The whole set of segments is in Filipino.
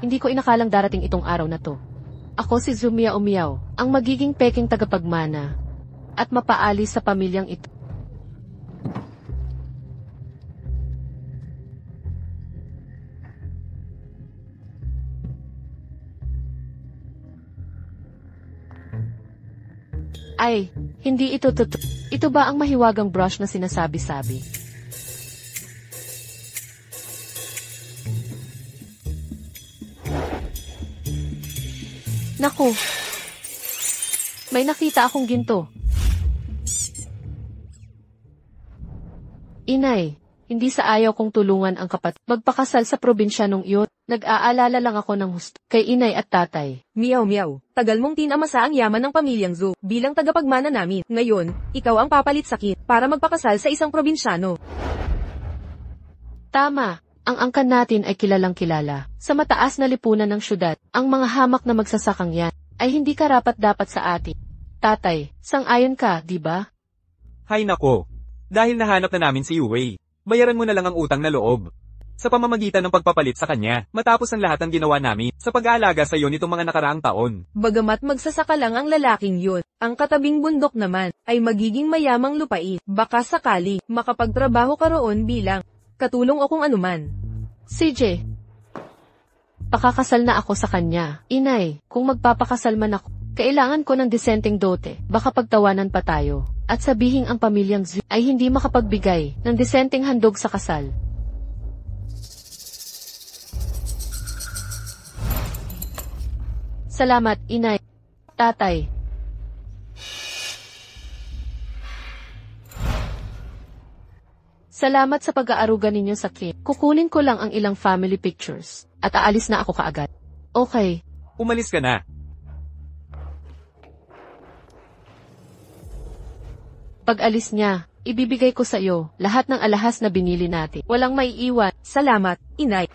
Hindi ko inakalang darating itong araw na to. Ako si Zumiao Miao, ang magiging peking tagapagmana at mapaalis sa pamilyang ito. Ay, hindi ito totoo. Ito ba ang mahiwagang brush na sinasabi-sabi? Naku! May nakita akong ginto. Inay, hindi sa ayaw kong tulungan ang kapatid magpakasal sa probinsya nung iyon. Nag-aalala lang ako ng husto kay inay at tatay. Miao Miao, tagal mong tinamasa ang yaman ng pamilyang Zhou bilang tagapagmana namin. Ngayon, ikaw ang papalit sakit para magpakasal sa isang probinsyano. Tama, ang angkan natin ay kilalang kilala. Sa mataas na lipunan ng syudad, ang mga hamak na magsasakang yan ay hindi karapat-dapat sa atin. Tatay, sang-ayon ka, di ba? Hay nako. Dahil nahanap na namin si Yue, bayaran mo na lang ang utang na loob. Sa pamamagitan ng pagpapalit sa kanya, matapos ang lahat ng ginawa namin sa pag-aalaga sa iyo nitong mga nakaraang taon. Bagamat magsasaka lang ang lalaking yun, ang katabing bundok naman ay magiging mayamang lupain. Baka sakali, makapagtrabaho ka roon bilang katulong o kung anuman. CJ, pakakasal na ako sa kanya. Inay, kung magpapakasal man ako, kailangan ko ng disenteng dote. Baka pagtawanan pa tayo. At sabihing ang pamilyang Zhu ay hindi makapagbigay ng disenteng handog sa kasal. Salamat, inay. Tatay. Salamat sa pag-aaruga ninyo sa Kim. Kukunin ko lang ang ilang family pictures at aalis na ako kaagad. Okay. Umalis ka na. Pag-alis niya, ibibigay ko sa iyo lahat ng alahas na binili natin. Walang maiiwan. Salamat, inay.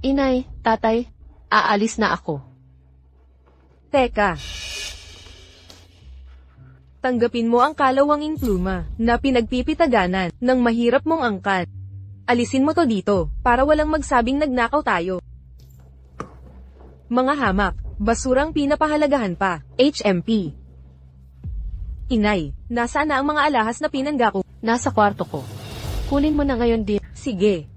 Inay, tatay, aalis na ako. Teka. Tanggapin mo ang kalawanging pluma na pinagpipitaganan ng mahirap mong angkan. Alisin mo to dito, para walang magsabing nagnakaw tayo. Mga hamak, basurang pinapahalagahan pa, HMP. Inay, nasaan na ang mga alahas na pinangga ko? Nasa kwarto ko. Kunin mo na ngayon din. Sige.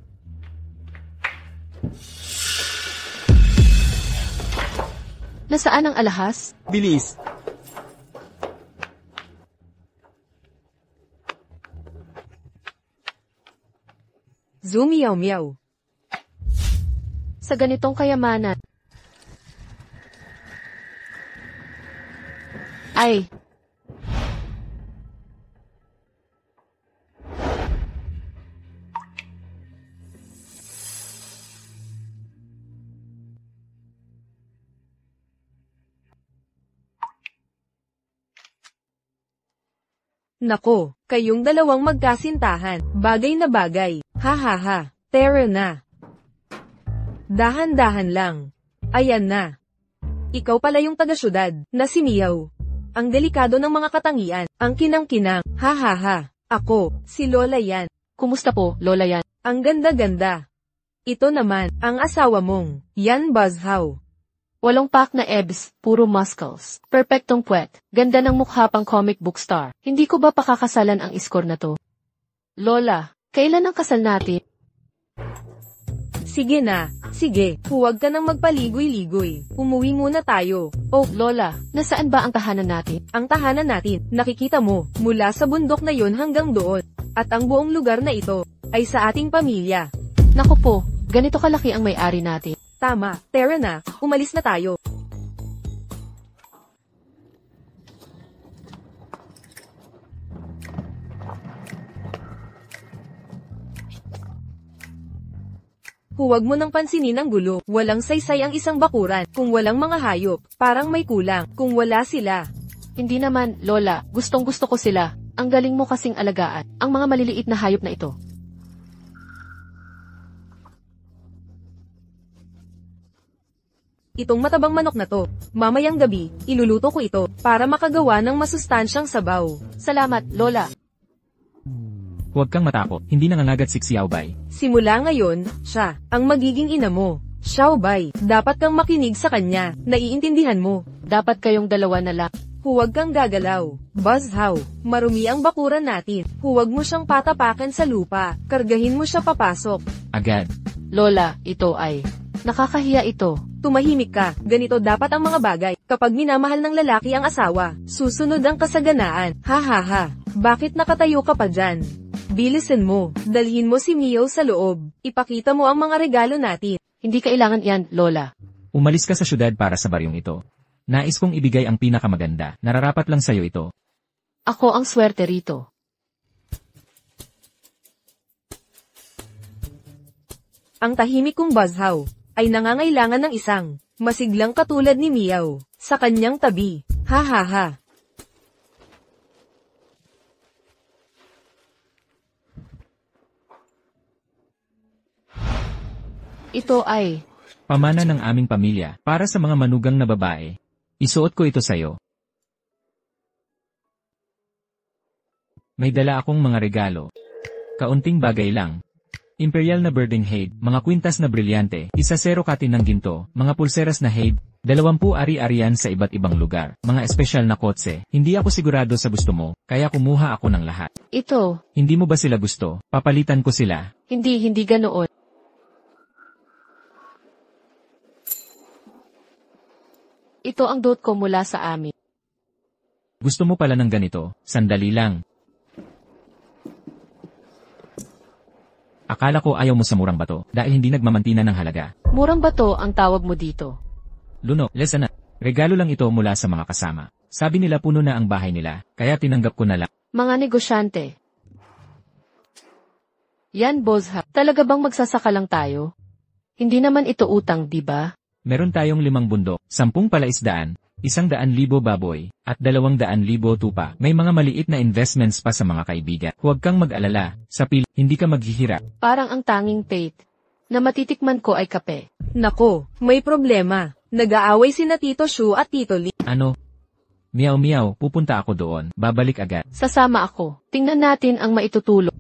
Nasaan ang alahas? Bilis. Zumiao Miao. Sa ganitong kayamanan. Ay. Nako, kayong dalawang magkasintahan, bagay na bagay, ha ha ha, tara na. Dahan-dahan lang. Ayan na. Ikaw pala yung taga-syudad, na si Miao. Ang delikado ng mga katangian, ang kinang-kinang, ha ha ha. Ako, si Lola yan. Kumusta po, Lola yan? Ang ganda-ganda. Ito naman, ang asawa mong, Yan Buzzhow. 8 pack na abs, puro muscles. Perpektong puwet. Ganda ng mukha pang comic book star. Hindi ko ba pakakasalan ang iskor na to? Lola, kailan ang kasal natin? Sige na, sige, huwag ka nang magpaligoy-ligoy. Umuwi muna tayo. Oh, Lola, nasaan ba ang tahanan natin? Ang tahanan natin, nakikita mo, mula sa bundok na yon hanggang doon. At ang buong lugar na ito, ay sa ating pamilya. Naku po, ganito kalaki ang may-ari natin. Tama, tara na, umalis na tayo. Huwag mo nang pansinin ang gulo, walang saysay ang isang bakuran, kung walang mga hayop, parang may kulang, kung wala sila. Hindi naman, Lola, gustong-gusto ko sila. Ang galing mo kasing alagaan, ang mga maliliit na hayop na ito. Itong matabang manok na to, mamayang gabi, iluluto ko ito, para makagawa ng masustansyang sabaw. Salamat, Lola. Huwag kang matakot, hindi nangangagat si Xiaobay. Simula ngayon, siya, ang magiging ina mo. Xiaobay, dapat kang makinig sa kanya, naiintindihan mo. Dapat kayong dalawa na lang. Huwag kang gagalaw. Buzzhaw, marumi ang bakuran natin. Huwag mo siyang patapakan sa lupa. Kargahin mo siya papasok. Agad. Lola, ito ay. Nakakahiya ito. Tumahimik ka, ganito dapat ang mga bagay. Kapag minamahal ng lalaki ang asawa, susunod ang kasaganaan. Ha ha ha, bakit nakatayo ka pa dyan? Bilisan mo, dalhin mo si Mio sa loob. Ipakita mo ang mga regalo natin. Hindi kailangan yan, Lola. Umalis ka sa syudad para sa baryong ito. Nais kong ibigay ang pinakamaganda. Nararapat lang sa'yo ito. Ako ang swerte rito. Ang tahimik kong Buzzhaw ay nangangailangan ng isang masiglang katulad ni Miao sa kanyang tabi. Ha ha ha. Ito ay. Pamana ng aming pamilya para sa mga manugang na babae. Isuot ko ito sa'yo. May dala akong mga regalo. Kaunting bagay lang. Imperial na birding hade, mga kwintas na brilyante, 1 katin ng ginto, mga pulseras na hade, 20 ari-arian sa iba't ibang lugar, mga espesyal na kotse. Hindi ako sigurado sa gusto mo, kaya kumuha ako ng lahat. Ito. Hindi mo ba sila gusto? Papalitan ko sila. Hindi ganoon. Ito ang dot ko mula sa amin. Gusto mo pala ng ganito? Sandali lang. Akala ko ayaw mo sa murang bato, dahil hindi nagmamantina ng halaga. Murang bato ang tawag mo dito. Luno, listen na. Regalo lang ito mula sa mga kasama. Sabi nila puno na ang bahay nila, kaya tinanggap ko na lang. Mga negosyante. Yan, Buzzhaw. Talaga bang magsasaka lang tayo? Hindi naman ito utang, di ba? Meron tayong 5 bundok, 10 palaisdaan, 100,000 baboy, at 200,000 tupa. May mga maliit na investments pa sa mga kaibigan. Huwag kang mag-alala, sa hindi ka maghihirap. Parang ang tanging fate na matitikman ko ay kape. Nako, may problema. Nag-aaway sina Tito Shu at Tito Lee. Ano? Miyaw, pupunta ako doon. Babalik agad. Sasama ako. Tingnan natin ang maitutulong.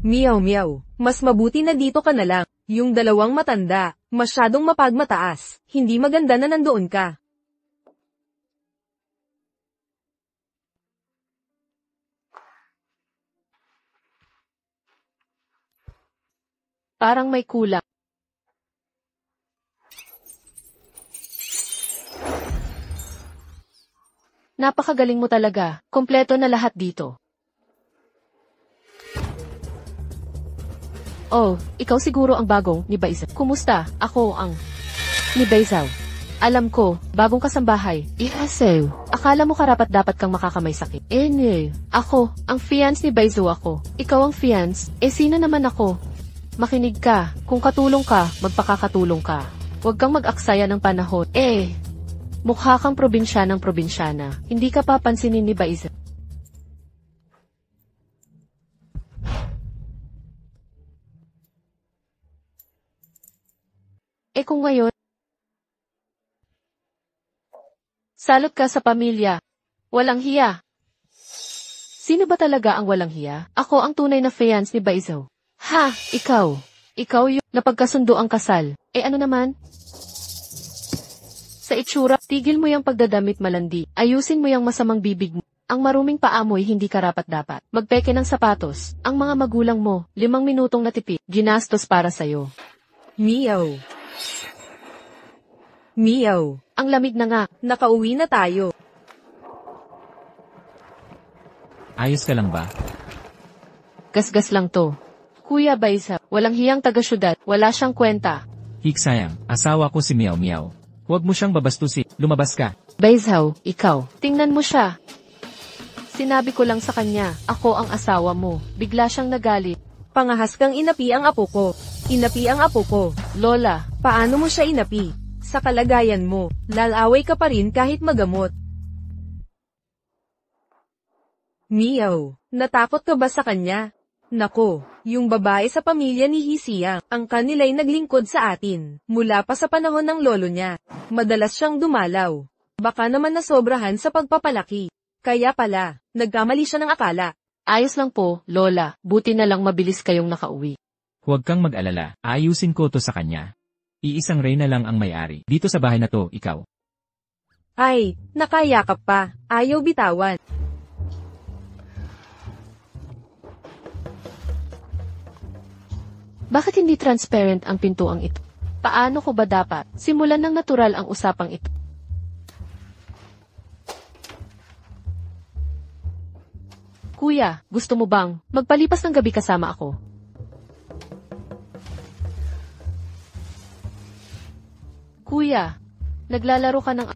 Miyaw, mas mabuti na dito ka na lang. Yung dalawang matanda, masyadong mapagmataas. Hindi maganda na nandoon ka. Parang may kulang. Napakagaling mo talaga. Kompleto na lahat dito. Oh, ikaw siguro ang bagong ni Baizaw. Kumusta? Ako ang ni Baizaw. Alam ko, bagong kasambahay. Ihasew. Akala mo karapat dapat kang makakamay sakit. No. Ako, ang fiance ni Baizaw ako. Ikaw ang fiance. Sino naman ako? Makinig ka. Kung katulong ka, magpakakatulong ka. Huwag kang mag-aksaya ng panahon. Mukha kang probinsyana. Hindi ka papansinin ni Baizaw. Kung ngayon, salot ka sa pamilya. Walang hiya. Sino ba talaga ang walang hiya? Ako ang tunay na fiance ni Baizaw. Ha, ikaw. Ikaw yung napagkasundo ang kasal. Ano naman? Sa itsura, tigil mo yung pagdadamit malandi. Ayusin mo yung masamang bibig mo. Ang maruming paamoy hindi karapat-dapat. Magpeke ng sapatos. Ang mga magulang mo, 5 minutong natipid, ginastos para sa'yo. Miyaw, Ang lamig na nga. nakauwi na tayo. Ayos ka lang ba? Gasgas lang to. Kuya Baizaw, walang hiyang taga-syudad, wala siyang kwenta. Hiksayang, asawa ko si Miyaw. Huwag mo siyang babastusin, lumabas ka. Baizaw, ikaw, tingnan mo siya. Sinabi ko lang sa kanya, ako ang asawa mo. Bigla siyang nagalit. Pangahas kang inapi ang apo ko. Inapi ang apo ko. Lola, Paano mo siya inapi? Sa kalagayan mo, lalaway ka pa rin kahit magamot. Miyaw, natakot ka ba sa kanya? Nako, yung babae sa pamilya ni Hisiyang, ang kanila'y naglingkod sa atin, mula pa sa panahon ng lolo niya. Madalas siyang dumalaw. Baka naman nasobrahan sa pagpapalaki. Kaya pala, nagkamali siya ng akala. ayos lang po, Lola. Buti na lang mabilis kayong nakauwi. Huwag kang mag-alala, ayusin ko to sa kanya. Iisang reyna lang ang may-ari. Dito sa bahay na to, ikaw. Ay, nakayakap pa. Ayaw bitawan. Bakit hindi transparent ang pintuang ito? Paano ko ba dapat simulan ng natural ang usapang ito? Kuya, gusto mo bang magpalipas ng gabi kasama ako? Kuya, naglalaro ka ng...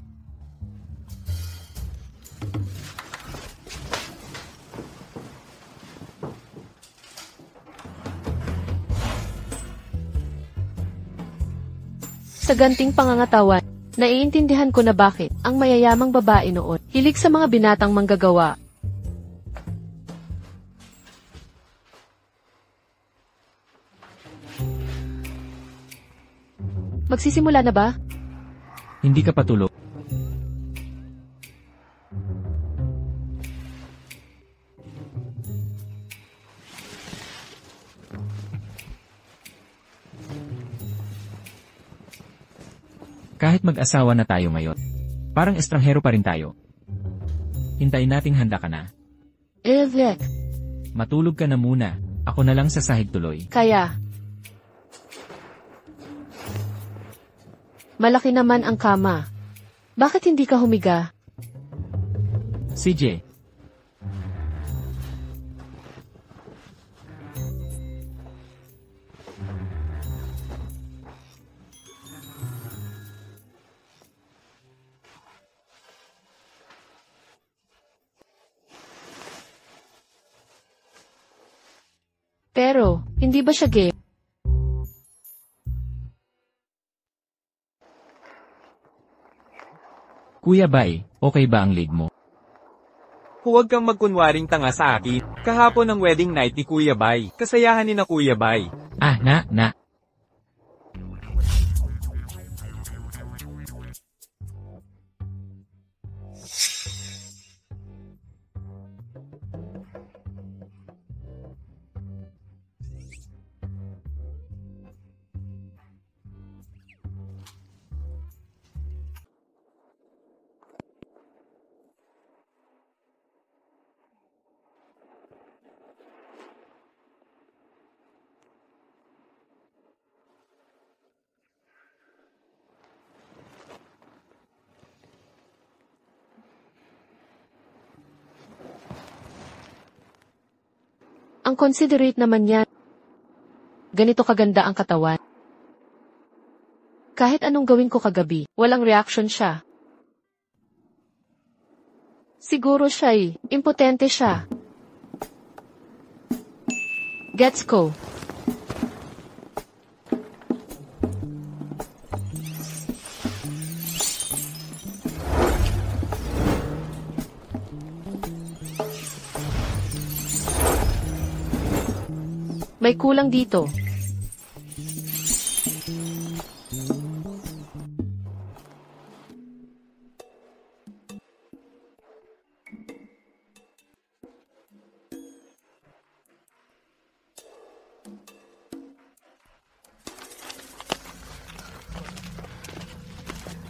Sa ganting pangangatawan, naiintindihan ko na bakit ang mayayamang babae noon hilig sa mga binatang manggagawa. Magsisimula na ba? Hindi ka patulog. Kahit mag-asawa na tayo ngayon, parang estranghero pa rin tayo. Hintayin nating handa ka na. Evek, Matulog ka na muna. Ako na lang sa sahig tuloy. kaya... Malaki naman ang kama. Bakit hindi ka humiga? CJ. Pero, hindi ba siya gay? Kuya Bay, okay ba ang lead mo? Huwag kang magkunwaring tanga sa akin. Kahapon ang wedding night ni Kuya Bay. Kasayahan ni na Kuya Bay. Ah, na. Ang considerate naman niya. Ganito kaganda ang katawan. Kahit anong gawin ko kagabi, walang reaction siya. Siguro siya'y impotente siya. Gets ko. May kulang dito.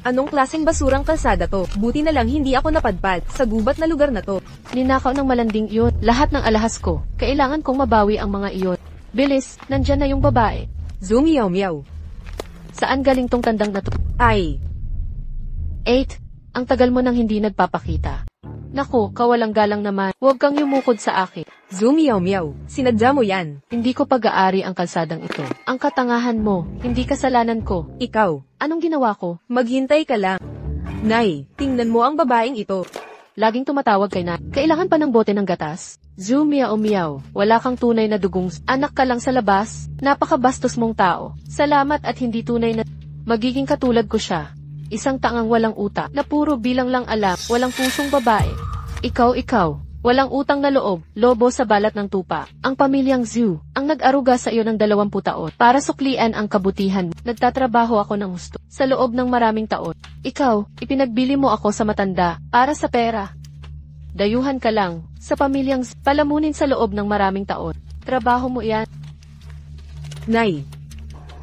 Anong klaseng basurang kalsada to? Buti na lang hindi ako napadpad sa gubat na lugar na to. Ninakaw ng malanding iyon. Lahat ng alahas ko. Kailangan kong mabawi ang mga iyon. Bilis, nandyan na yung babae. Zoom meow meow. Saan galing tong tandang na to? Ay, 8. Ang tagal mo nang hindi nagpapakita. Naku, kawalang galang naman. Huwag kang yumukod sa akin. zoom meow meow. Sinadya mo yan. Hindi ko pag-aari ang kalsadang ito. Ang katangahan mo, hindi kasalanan ko. Ikaw, Anong ginawa ko? maghintay ka lang. Nay, tingnan mo ang babaeng ito. Laging tumatawag kay na. Kailangan pa ng bote ng gatas? Zoom meow meow. Wala kang tunay na dugong. Anak ka lang sa labas. Napakabastos mong tao. Salamat at hindi tunay na. Magiging katulad ko siya. Isang tangang walang utak, na puro bilang lang alam, walang pusong babae. Ikaw, walang utang na loob, lobo sa balat ng tupa. Ang pamilyang Zhu, ang nag-aruga sa iyo ng 20 taon, para suklian ang kabutihan. Nagtatrabaho ako ng gusto, sa loob ng maraming taon. Ikaw, ipinagbili mo ako sa matanda, para sa pera. Dayuhan ka lang, sa pamilyang Zhu, palamunin sa loob ng maraming taon. Trabaho mo yan. Nay,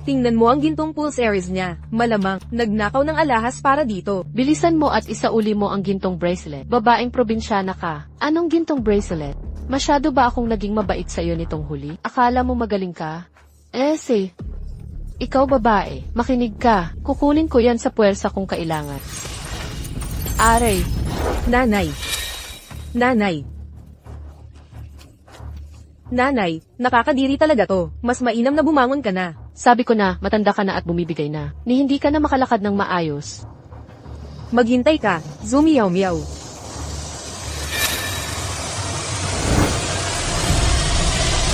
Tingnan mo ang gintong pulsaries niya. Malamang, nagnakaw ng alahas para dito. Bilisan mo at isauli mo ang gintong bracelet. Babaeng probinsyana ka. Anong gintong bracelet? Masyado ba akong naging mabait sa'yo nitong huli? Akala mo magaling ka? Ikaw babae, makinig ka. Kukunin ko yan sa puwersa kung kailangan. Aray, Nanay. Nanay. Nanay, nakakadiri talaga to. Mas mainam na bumangon ka na. sabi ko na, matanda ka na at bumibigay na. Ni hindi ka na makalakad ng maayos. Maghintay ka, Zumiyaw Miyaw.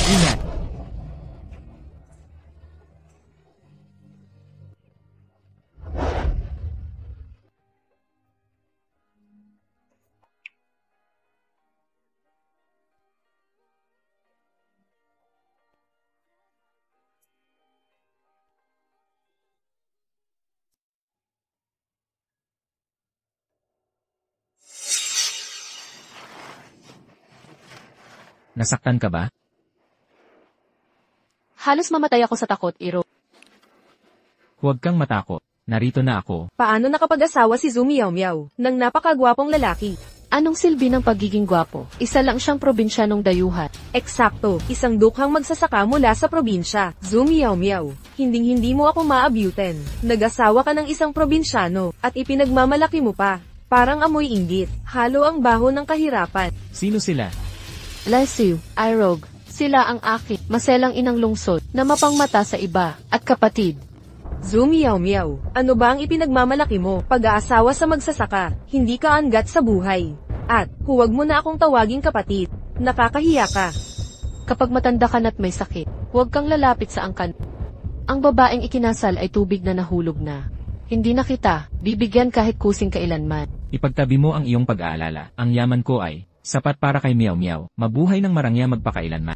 Ingat! Nasaktan ka ba? Halos mamatay ako sa takot, Iro. Huwag kang matakot. Narito na ako. Paano nakapag-asawa si Zumiyaw Miyaw ng napakagwapong lalaki? Anong silbi ng pagiging gwapo? Isa lang siyang probinsyanong dayuhan. Eksakto, isang dukhang magsasaka mula sa probinsya. Zumiyaw Miyaw, hinding-hindi mo ako maabutin. Nag-asawa ka ng isang probinsyano, at ipinagmamalaki mo pa. Parang amoy inggit, halo ang baho ng kahirapan. Sino sila? Lesiu, Irog, sila ang aking maselang inang lungsod na mapangmata sa iba, at kapatid. Zumiyaw Miyaw, ano ba ang ipinagmamalaki mo? Pag-aasawa sa magsasaka, hindi ka angat sa buhay. At, huwag mo na akong tawaging kapatid. Nakakahiya ka. Kapag matanda ka na't may sakit, huwag kang lalapit sa angkan. Ang babaeng ikinasal ay tubig na nahulog na. Hindi na kita, bibigyan kahit kusing kailanman. Ipagtabi mo ang iyong pag-aalala. Ang yaman ko ay sapat para kay Miyaw Miyaw. Mabuhay ng marangya magpakailanman.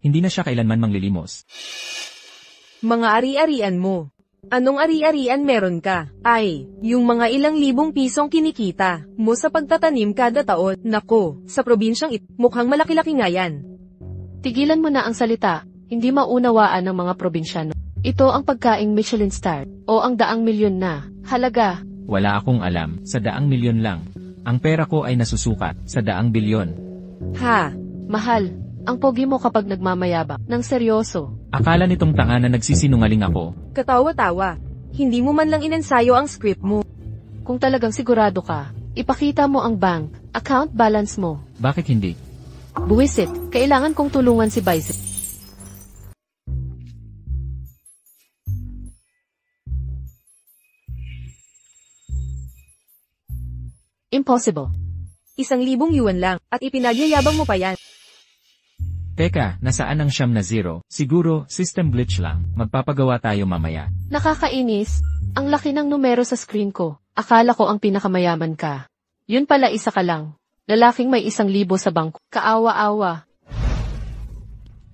Hindi na siya kailanman manglilimos. Mga ari-arian mo. Anong ari-arian meron ka? Ay, yung mga ilang libong pisong kinikita mo sa pagtatanim kada taon. Nako, sa probinsyang mukhang malaki-laki nga yan. Tigilan mo na ang salita, hindi maunawaan ng mga probinsyano. Ito ang pagkaing Michelin star, o ang daang milyon na halaga. Wala akong alam, sa daang milyon lang. Ang pera ko ay nasusukat sa daang bilyon. Ha? Mahal, ang pogi mo kapag nagmamayabang, ng seryoso. Akala nitong tanga na nagsisinungaling ako. Katawa-tawa. Hindi mo man lang inensayo ang script mo. Kung talagang sigurado ka, ipakita mo ang bank, account balance mo. Bakit hindi? Buwisit, kailangan kong tulungan si Bicep. Impossible. 1,000 yuan lang, at ipinagyayabang mo pa yan. Teka, nasaan ang siyam na zero? Siguro, system glitch lang. Magpapagawa tayo mamaya. Nakakainis, ang laki ng numero sa screen ko. Akala ko ang pinakamayaman ka. Yun pala isa ka lang. Lalaking may 1,000 sa bangko. Kaawa-awa.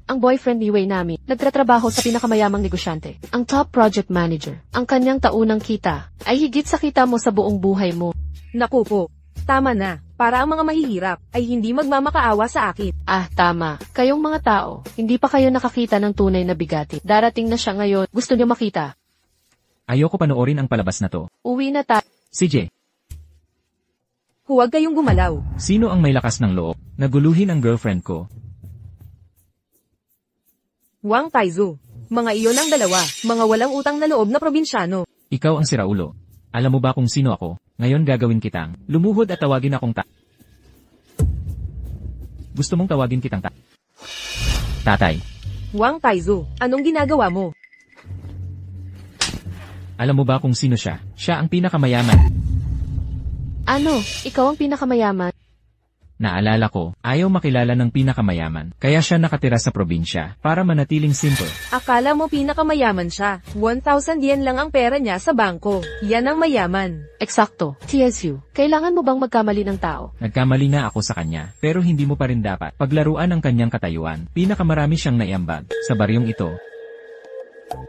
Ang boyfriend ni Wei namin, nagtatrabaho sa pinakamayamang negosyante. Ang top project manager. Ang kanyang taunang kita, ay higit sa kita mo sa buong buhay mo. Naku po. Tama na. Para ang mga mahihirap, ay hindi magmamakaawa sa akin. Ah, tama. Kayong mga tao, hindi pa kayo nakakita ng tunay na bigati. Darating na siya ngayon. Gusto niyo makita? Ayoko panoorin ang palabas na to. Uwi na tayo. CJ, Huwag kayong gumalaw. sino ang may lakas ng loob? Naguluhin ang girlfriend ko. Wang Taizu. Mga iyon ang dalawa, mga walang utang na loob na probinsyano. Ikaw ang siraulo. Alam mo ba kung sino ako? Ngayon gagawin kitang lumuhod at tawagin akong Gusto mong tawagin kitang Tatay. Wang Taizu, anong ginagawa mo? Alam mo ba kung sino siya? Siya ang pinakamayaman. Ano, ikaw ang pinakamayaman? Naalala ko, ayaw makilala ng pinakamayaman. Kaya siya nakatira sa probinsya, para manatiling simple. Akala mo pinakamayaman siya. 1,000 yen lang ang pera niya sa bangko. Yan ang mayaman. Eksakto. TSU, kailangan mo bang magkamali ng tao? Nagkamali na ako sa kanya, pero hindi mo pa rin dapat paglaruan ang kanyang katayuan. Pinakamarami siyang naiambag sa baryong ito.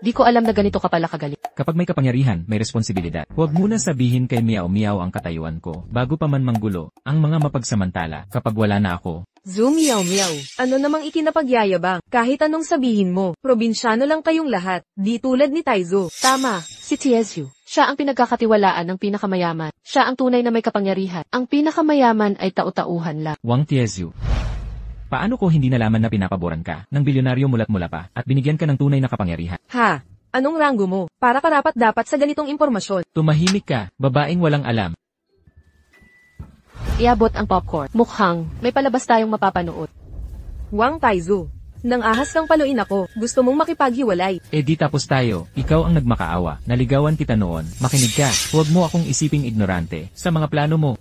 Di ko alam na ganito ka pala kagaling. Kapag may kapangyarihan, may responsibilidad. Huwag muna sabihin kay Miyaw Miyaw ang katayuan ko, bago pa man manggulo, ang mga mapagsamantala. Kapag wala na ako, Zoom Miao Miao. Ano namang ikinapagyayabang? Kahit anong sabihin mo, probinsyano lang kayong lahat, di tulad ni Taizo. Tama, si Tiezu. Siya ang pinagkakatiwalaan ng pinakamayaman. Siya ang tunay na may kapangyarihan. Ang pinakamayaman ay tau-tauhan lang. Wang Tiezu. Paano ko hindi nalaman na pinapaboran ka ng bilyonaryo mulat mula pa at binigyan ka ng tunay na kapangyarihan? Ha? Anong ranggo mo? Para karapat dapat sa ganitong impormasyon. Tumahimik ka, babaeng walang alam. Iabot ang popcorn. Mukhang, may palabas tayong mapapanood. Wang Taizu. Nang ahas kang paluin ako, gusto mong makipaghiwalay. Eh di tapos tayo, ikaw ang nagmakaawa, naligawan kita noon, makinig ka, huwag mo akong isiping ignorante, sa mga plano mo.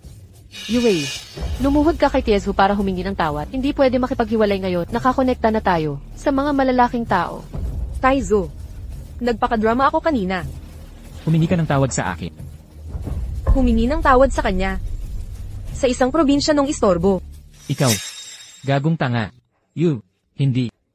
Yue, lumuhod ka kay Tiezu para humingi ng tawad. Hindi pwede makipaghiwalay ngayon, nakakonekta na tayo, sa mga malalaking tao. Taizu. Nagpakadrama ako kanina. Humingi ka ng tawad sa akin. Humingi ng tawad sa kanya. Sa isang probinsya nung istorbo. Ikaw, gagong tanga.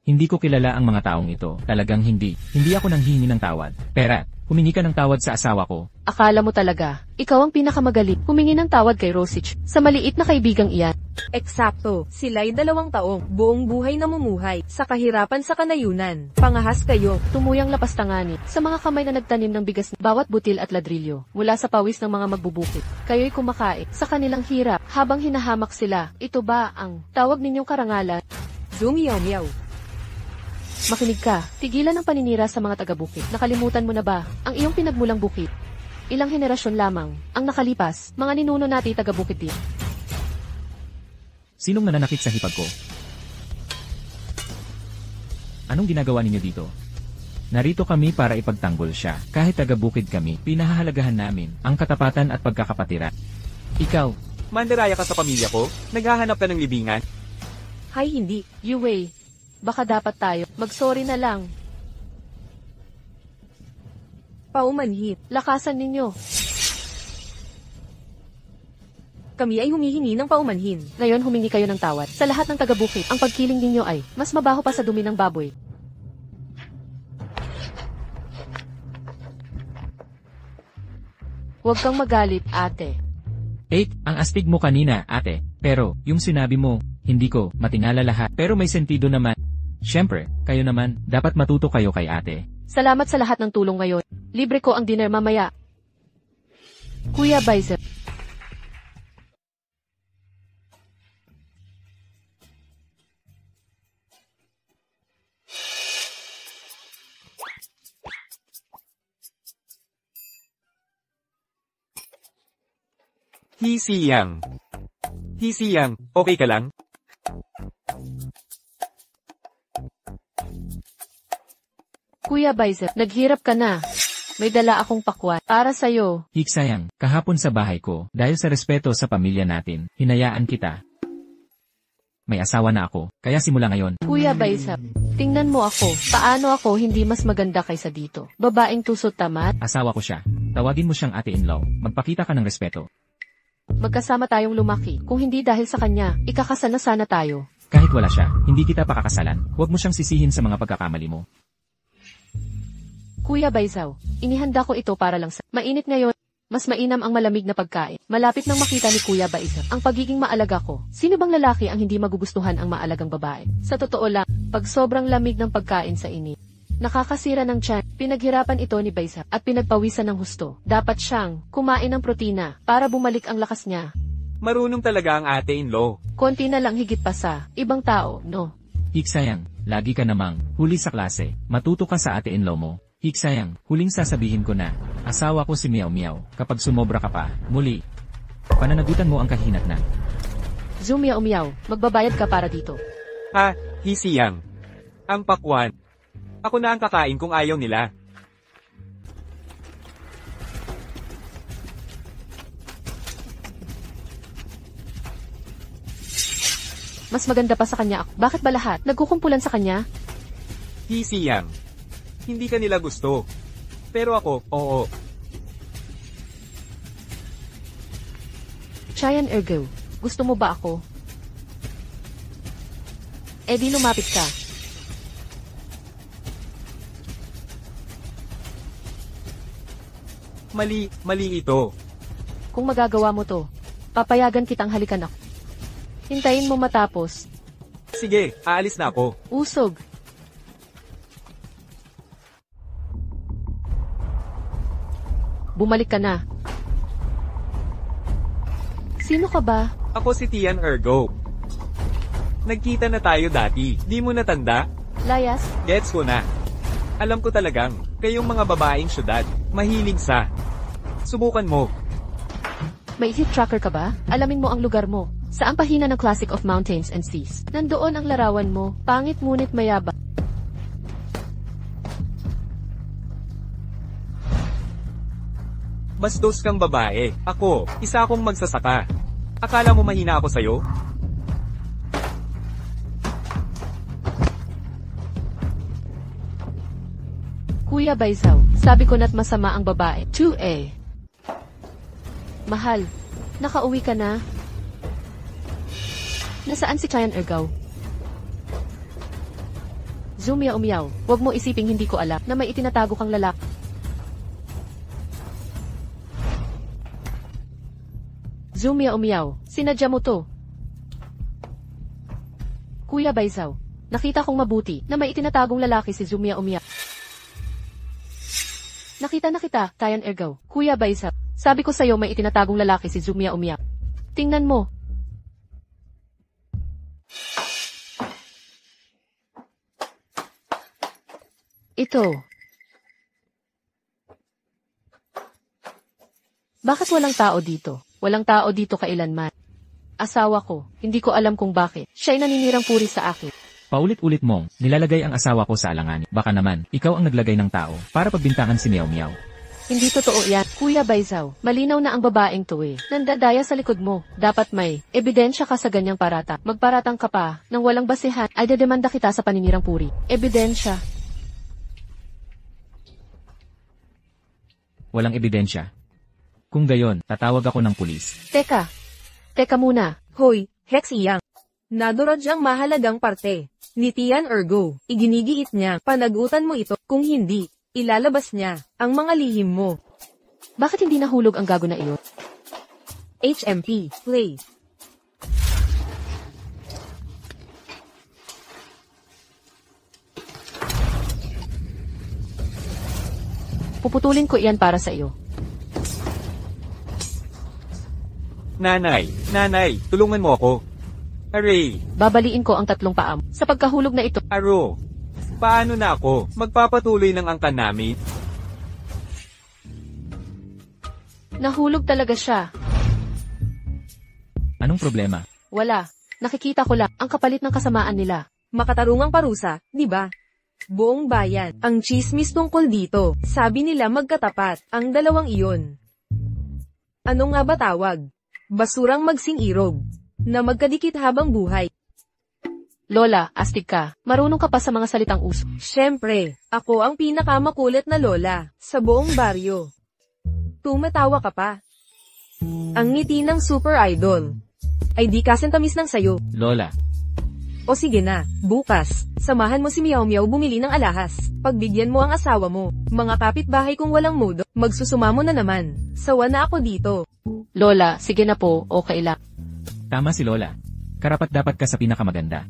Hindi ko kilala ang mga taong ito, talagang hindi. Hindi ako nanghihingi ng tawad. Pera, humingi ka ng tawad sa asawa ko. Akala mo talaga, ikaw ang pinakamagaling. Humingi ng tawad kay Rosich, sa maliit na kaibigang iyan. Eksakto, sila'y 2 taong, buong buhay namumuhay, sa kahirapan sa kanayunan. Pangahas kayo. Tumuyang lapastangani, sa mga kamay na nagtanim ng bigas, bawat butil at ladrilyo, mula sa pawis ng mga magbubukid. Kayo'y kumakain, sa kanilang hirap, habang hinahamak sila. Ito ba ang tawag ninyong karangalan? Zoom Miao Miao. Makinig ka, tigilan ang paninira sa mga taga-bukid. Nakalimutan mo na ba ang iyong pinagmulang bukid? Ilang henerasyon lamang ang nakalipas, mga ninuno natin taga-bukid din. Sinong nananakit sa hipag ko? Anong ginagawa ninyo dito? Narito kami para ipagtanggol siya. Kahit taga-bukid kami, pinahahalagahan namin ang katapatan at pagkakapatira. Ikaw, Mandaraya ka sa pamilya ko? Naghahanap ka ng libingan? Hay hindi. Yue, baka dapat tayo mag-sorry na lang. Paumanhit. Lakasan ninyo. Kami ay humihingi ng paumanhin. Ngayon humingi kayo ng tawad. Sa lahat ng taga-bukid, ang pagkiling ninyo ay mas mabaho pa sa dumi ng baboy. Huwag kang magalit, ate. ang astig mo kanina, ate. Pero, yung sinabi mo, hindi ko matingala lahat. Pero may sentido naman. Siyempre, kayo naman, dapat matuto kayo kay ate. Salamat sa lahat ng tulong ngayon. Libre ko ang dinner mamaya. Kuya Bicep. Hisiyang. Hisiyang, okay ka lang? Kuya Bicep, naghirap ka na. May dala akong pakwan para sa'yo. Hiksayang, kahapon sa bahay ko, dahil sa respeto sa pamilya natin, hinayaan kita. May asawa na ako, kaya simula ngayon. Kuya Bicep, tingnan mo ako. Paano ako hindi mas maganda kaysa dito? Babaeng tusot tamat? Asawa ko siya. Tawagin mo siyang ate-in-law. Magpakita ka ng respeto. Magkasama tayong lumaki. Kung hindi dahil sa kanya, ikakasal na sana tayo. Kahit wala siya, hindi kita pakakasalan. Huwag mo siyang sisihin sa mga pagkakamali mo. Kuya Baisaw, inihanda ko ito para lang sa mainit ngayon. Mas mainam ang malamig na pagkain. Malapit nang makita ni Kuya Baisaw ang pagiging maalaga ko. Sino bang lalaki ang hindi magugustuhan ang maalagang babae? Sa totoo lang, pag sobrang lamig ng pagkain sa init, nakakasira ng tiyan. Pinaghirapan ito ni Baisaw at pinagpawisan ng husto. Dapat siyang kumain ng protina para bumalik ang lakas niya. Marunong talaga ang ate-in-law. Konti na lang higit pa sa ibang tao, no? Hiksayang, lagi ka namang huli sa klase. Matuto ka sa ate-in-law mo. Hiksayang, huling sasabihin ko na, asawa ko si Miao Miao. Kapag sumobra ka pa, muli, pananagutan mo ang kahinatnan. Zumia umiyaw, magbabayad ka para dito. Ha, Hisiyang. Ang pakwan. Ako na ang kakain kung ayaw nila. Mas maganda pa sa kanya ako. Bakit ba lahat nagkukumpulan sa kanya? Hisiyang. Hindi ka nila gusto. Pero ako, oo. Chayan Ergo, gusto mo ba ako? Eh di lumapit ka. Mali ito. Kung magagawa mo to, papayagan kitang halikan ako. Hintayin mo matapos, Sige, aalis na ako. Usog. Bumalik ka na. Sino ka ba? Ako si Tian Ergo. Nagkita na tayo dati, di mo natanda? Layas? Gets ko na. Alam ko talagang, kayong mga babaeng syudad, mahilig sa... Subukan mo. May hit tracker ka ba? Alamin mo ang lugar mo. Saan pahina ng Classic of Mountains and Seas? Nandoon ang larawan mo, pangit ngunit mayabang. Bastos kang babae. Ako, isa akong magsasaka. Akala mo mahina ako sa'yo? Kuya Baizaw, sabi ko na't masama ang babae. 2A. Mahal, nakauwi ka na? Nasaan si Tian Ergo? Zumia umiyaw, wag mo isiping hindi ko alam na may itinatago kang lalaki. Zumia umiyaw, sinadya mo to. Kuya Baizaw, nakita kong mabuti na may itinatagong lalaki si Zumia umiyaw. Nakita na kita, Tian Ergo. Kuya Baizaw, sabi ko sa'yo may itinatagong lalaki si Zumia umiyaw. Tingnan mo. Ito. Bakit walang tao dito? Walang tao dito kailanman. Asawa ko, hindi ko alam kung bakit. Siya'y naninirang puri sa akin. Paulit-ulit mong nilalagay ang asawa ko sa alanganin. Baka naman, ikaw ang naglagay ng tao para pagbintangan si Meow Meow. Hindi totoo yan, Kuya Baizaw. Malinaw na ang babaeng to eh. Nandadaya sa likod mo. Dapat may ebidensya ka sa ganyang parata. Magparatang ka pa, nang walang basihan, ay dedemanda kita sa paninirang puri. Ebidensya. Walang ebidensya. Kung gayon, tatawag ako ng pulis. Teka muna. Hoy, Hexiyang. Naduraj ang mahalagang parte ni Tian Ergo. Iginigiit niya, panagutan mo ito. Kung hindi, ilalabas niya ang mga lihim mo. Bakit hindi nahulog ang gago na iyon? HMP, play. Puputulin ko iyan para sa iyo. Nanay, tulungan mo ako. Aray, Babaliin ko ang 3 paam. Sa pagkahulog na ito, Aro. Paano na ako? Magpapatuloy ng angkan namin? nahulog talaga siya. Anong problema? Wala. Nakikita ko lang ang kapalit ng kasamaan nila. Makatarungang parusa, di ba? Buong bayan, ang chismis tungkol dito. Sabi nila magkatapat, ang dalawang iyon. Ano nga ba tawag? Basurang magsing-irog. Na magkadikit habang buhay. Lola, astig ka. Marunong ka pa sa mga salitang uso. Siyempre, ako ang pinakamakulit na lola sa buong baryo. Tumatawa ka pa. Ang ngiti ng super idol ay di kasentamis ng sayo. Lola, O sige na, bukas, samahan mo si Meow Meow bumili ng alahas. Pagbigyan mo ang asawa mo. Mga kapitbahay kung walang mood, magsusumamo na naman. Sawa na ako dito. Lola, sige na po, okay lang. tama si Lola. Karapat-dapat ka sa pinakamaganda.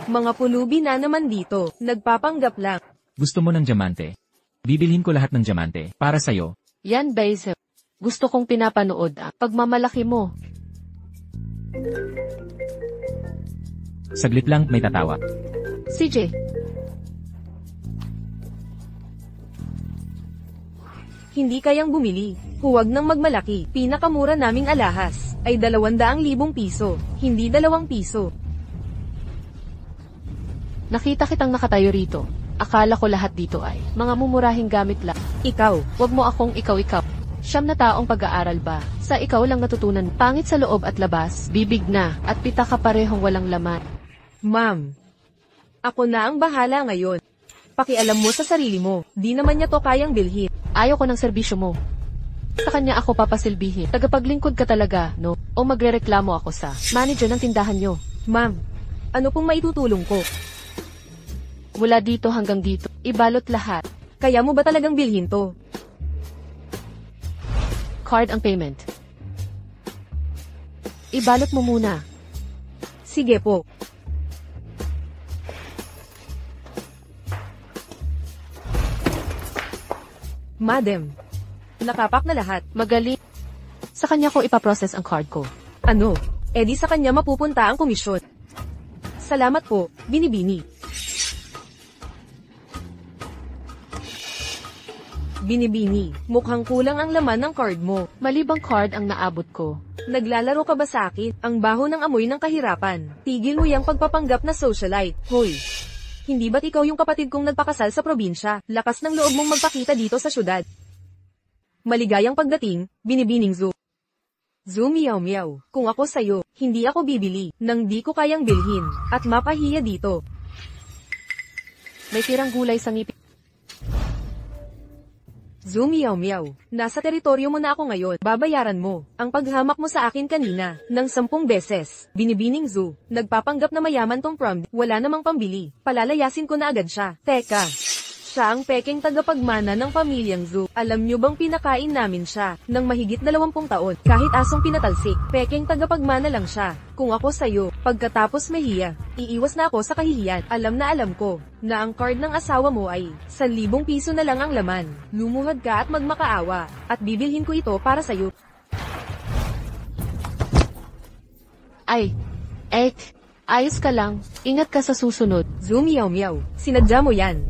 Mga pulubi na naman dito, nagpapanggap lang. Gusto mo ng diamante? Bibilhin ko lahat ng diamante para sa'yo. Yan, Baizaw. Gusto kong pinapanood ang pagmamalaki mo. Saglit lang, may tatawa. CJ, Hindi kayang bumili. Huwag nang magmalaki. Pinakamura naming alahas ay 200,000 piso, hindi 2 piso. nakita kitang nakatayo rito. Akala ko lahat dito ay mga mumurahing gamit lang. Ikaw, Huwag mo akong ikaw. Siyam na taong pag-aaral ba? Sa ikaw lang natutunan. Pangit sa loob at labas, bibig na, at pita ka parehong walang laman. ma'am. Ako na ang bahala ngayon. Pakialam mo sa sarili mo. Di naman niya to kayang bilhin. Ayaw ko ng serbisyo mo. Sa kanya ako papasilbihin. Tagapaglingkod ka talaga, no? O magrereklamo ako sa manager ng tindahan nyo. Ma'am, ano pong maitutulong ko? Mula dito hanggang dito, ibalot lahat. Kaya mo ba talagang bilhin to? Card ang payment. Ibalot mo muna. Sige po. Madam, nakapak na lahat. Magaling. Sa kanya ko ipaprocess ang card ko. Ano? Edi sa kanya mapupunta ang komisyon. Salamat po, Binibini. Binibini, mukhang kulang ang laman ng card mo. Malibang card ang naabot ko. Naglalaro ka ba sa akin? Ang baho ng amoy ng kahirapan. Tigil mo yung pagpapanggap na socialite. Hoy! Hindi ba't ikaw yung kapatid kong nagpakasal sa probinsya? Lakas ng loob mong magpakita dito sa syudad. Maligayang pagdating, Binibining Zoo. Zoo Meow Meow. Kung ako sa'yo, hindi ako bibili, nang di ko kayang bilhin, at mapahiya dito. May tirang gulay sa ngipin. Zoo Meow Meow. Nasa teritoryo mo na ako ngayon. Babayaran mo ang paghamak mo sa akin kanina ng 10 beses. Binibining Zoo. Nagpapanggap na mayaman tong prom. Wala namang pambili. Palalayasin ko na agad siya. Teka. Siya ang pekeng tagapagmana ng pamilyang Zoo. Alam nyo bang pinakain namin siya ng mahigit 20 taon kahit asong pinatalsik. Pekeng tagapagmana lang siya. Kung ako sa'yo, pagkatapos mahiya, iiwas na ako sa kahihiyan. Alam na alam ko na ang card ng asawa mo ay 1,000 piso na lang ang laman. Lumuhad ka at magmakaawa at bibilhin ko ito para sa'yo. Ay, ayos ka lang. Ingat ka sa susunod. Zoo Meow Meow. Sinadya mo yan.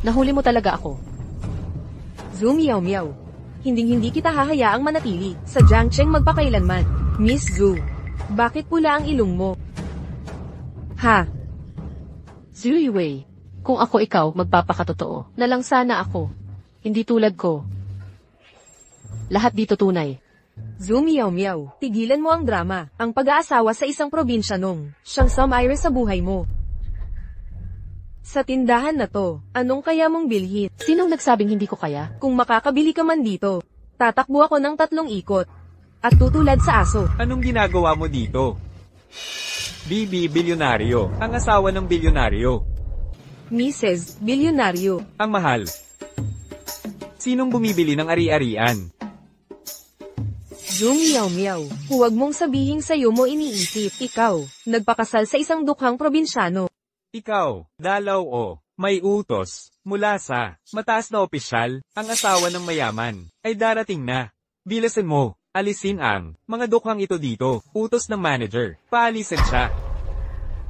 Nahuli mo talaga ako. Zoo Meow Meow. Hinding-hindi kita hahayaang manatili sa Jiangcheng magpakailanman. Miss Zoo. Bakit pula ang ilong mo? Ha? Zuiwei. Kung ako ikaw, magpapakatotoo. Na lang sana ako. Hindi tulad ko. Lahat dito tunay. Zoo Meow Meow. Tigilan mo ang drama. Ang pag-aasawa sa isang probinsya nung siyang some iris sa buhay mo. Sa tindahan na to, anong kaya mong bilhin? Sinong nagsabing hindi ko kaya? Kung makakabili ka man dito, tatakbo ako ng 3 ikot. At tutulad sa aso. Anong ginagawa mo dito? Bibi Bilyonaryo, ang asawa ng bilyonaryo. Mrs. Bilyonaryo. Ang mahal. Sinong bumibili ng ari-arian? Zoo Meow Meow. Huwag mong sabihing sa'yo mo iniisip. Ikaw, nagpakasal sa isang dukhang probinsyano. Ikaw, dalaw o, may utos, mula sa mataas na opisyal, ang asawa ng mayaman, ay darating na. Bilasan mo, alisin ang mga dukhang ito dito, utos ng manager, paalisin siya.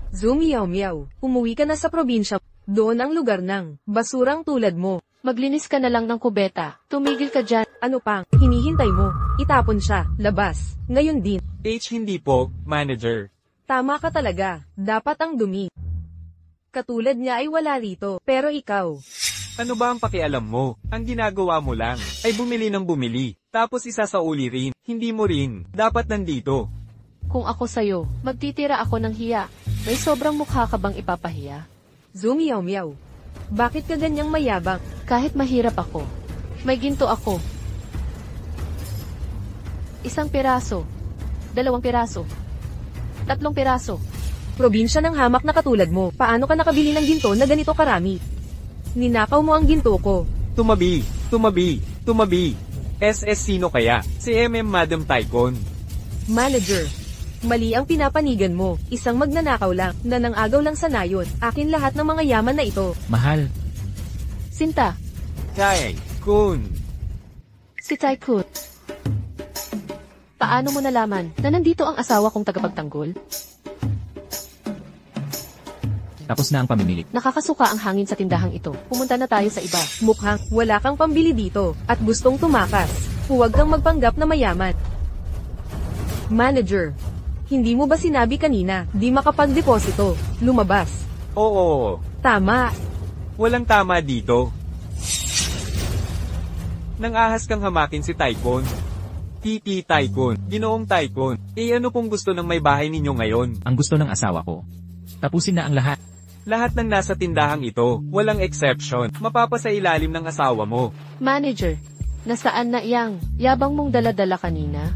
Zoo Meow Meow. Umuwi ka na sa probinsya. Doon ang lugar ng basurang tulad mo. Maglinis ka na lang ng kubeta. Tumigil ka dyan. Ano pang hinihintay mo? Itapon siya, labas. Ngayon din. Hindi po, manager. Tama ka talaga. Dapat ang dumi. Katulad niya ay wala rito. Pero ikaw. Ano ba ang pakialam mo? Ang ginagawa mo lang, ay bumili ng bumili. Tapos isasauli rin. Hindi mo rin. Dapat nandito. Kung ako sa'yo, magtitira ako ng hiya. May sobrang mukha ka bang ipapahiya? Zoo Meow Meow. Bakit ka ganyang mayabang? Kahit mahirap ako, may ginto ako. 1 piraso. 2 piraso. 3 piraso. Probinsya ng hamak na katulad mo. Paano ka nakabili ng ginto na ganito karami? Ninakaw mo ang ginto ko. Tumabi, tumabi, tumabi. SS sino kaya? Si Madam Tycoon. Manager. Mali ang pinapanigan mo. Isang magnanakaw lang, na nangagaw lang sa nayon. Akin lahat ng mga yaman na ito. Mahal. Sinta, Tycoon. si Tycoon. Paano mo nalaman na nandito ang asawa kong tagapagtanggol? Tapos na ang pamimili. Nakakasuka ang hangin sa tindahang ito. Pumunta na tayo sa iba. Mukhang wala kang pambili dito, at gustong tumakas. Huwag kang magpanggap na mayaman. Manager. Hindi mo ba sinabi kanina, di makapagdeposito, lumabas? Oo, Tama. walang tama dito. Nang ahas kang hamakin si Tycoon. Titi Tycoon, Ginoong Tycoon. Ano pong gusto ng may bahay ninyo ngayon? Ang gusto ng asawa ko. Tapusin na ang lahat. Lahat ng nasa tindahang ito, walang exception, mapapasailalim ng asawa mo. Manager, nasaan na iyang yabang mong dala-dala kanina?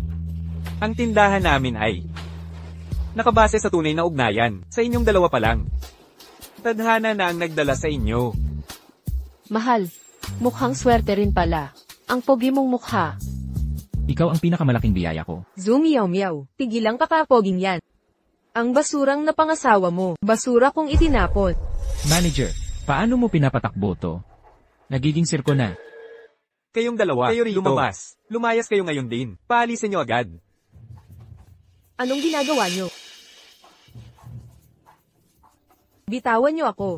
Ang tindahan namin ay nakabase sa tunay na ugnayan, sa inyong dalawa pa lang. Tadhana na ang nagdala sa inyo. Mahal, mukhang swerte rin pala. Ang pogi mong mukha. Ikaw ang pinakamalaking biyaya ko. Meow meow, tigilang kakapoging yan. Ang basurang napangasawa mo, basura kong itinapon. Manager, paano mo pinapatakbo to? Nagiging sirko na. Kayong dalawa, kayo rito. Lumabas. Lumayas kayo ngayon din. Paalisin nyo agad. Anong ginagawa nyo? Bitawan nyo ako.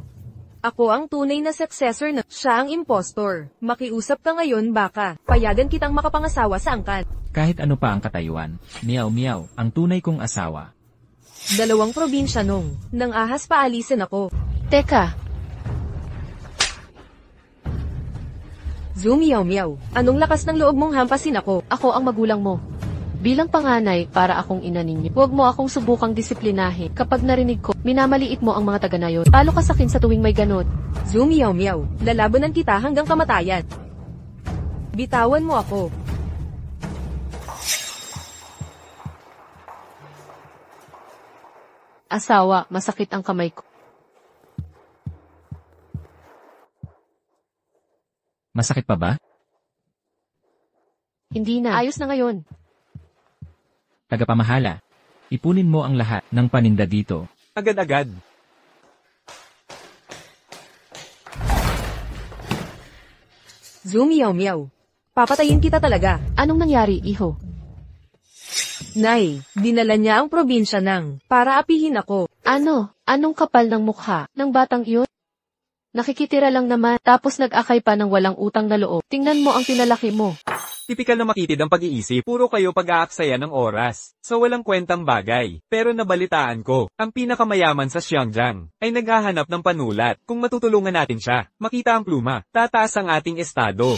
Ako ang tunay na successor na siya ang impostor. Makiusap ka ngayon baka. Payagan kitang makapangasawa sa angkan. Kahit ano pa ang katayuan. Meow meow, ang tunay kong asawa. 2 probinsya nung. Nang ahas paalisin ako. Teka, Meow meow, anong lakas ng loob mong hampasin ako? ako ang magulang mo. Bilang panganay, para akong ina ninyo. Huwag mo akong subukang disiplinahin. Kapag narinig ko, minamaliit mo ang mga taga-nayon. Talo ka sa akin sa tuwing may ganot. Meow meow, lalabanan kita hanggang kamatayan. Bitawan mo ako. Asawa, masakit ang kamay ko. Masakit pa ba? Hindi na. Ayos na ngayon. Tagapamahala. Ipunin mo ang lahat ng paninda dito. Agad-agad. Meow meow, papatayin kita talaga. Anong nangyari, iho? Nay, dinala niya ang probinsya ng para apihin ako. Ano? Anong kapal ng mukha ng batang iyon? Nakikitira lang naman, tapos nag-akay pa ng walang utang na loob. Tingnan mo ang pinalaki mo. Tipikal na makitid ang pag-iisip. Puro kayo pag-aaksaya ng oras. Sa walang kwentang bagay. Pero nabalitaan ko, ang pinakamayaman sa Xiangjiang ay naghahanap ng panulat. Kung matutulungan natin siya, makita ang pluma. Tataas ang ating estado.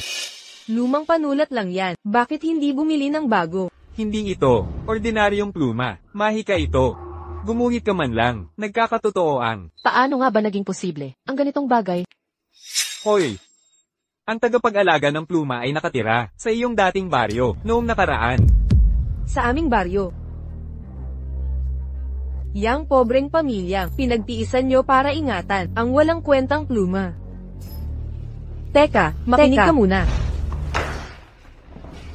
Lumang panulat lang yan. Bakit hindi bumili ng bago? Hindi ito, ordinaryong pluma. Mahika ito. Gumuhit ka man lang. Nagkakatotoo ang, Paano nga ba naging posible ang ganitong bagay? Hoy! Ang tagapag-alaga ng pluma ay nakatira sa iyong dating baryo noong nakaraan. Sa aming baryo. Yang pobreng pamilyang pinagtiisan nyo para ingatan ang walang kwentang pluma. Teka, makinig ka muna.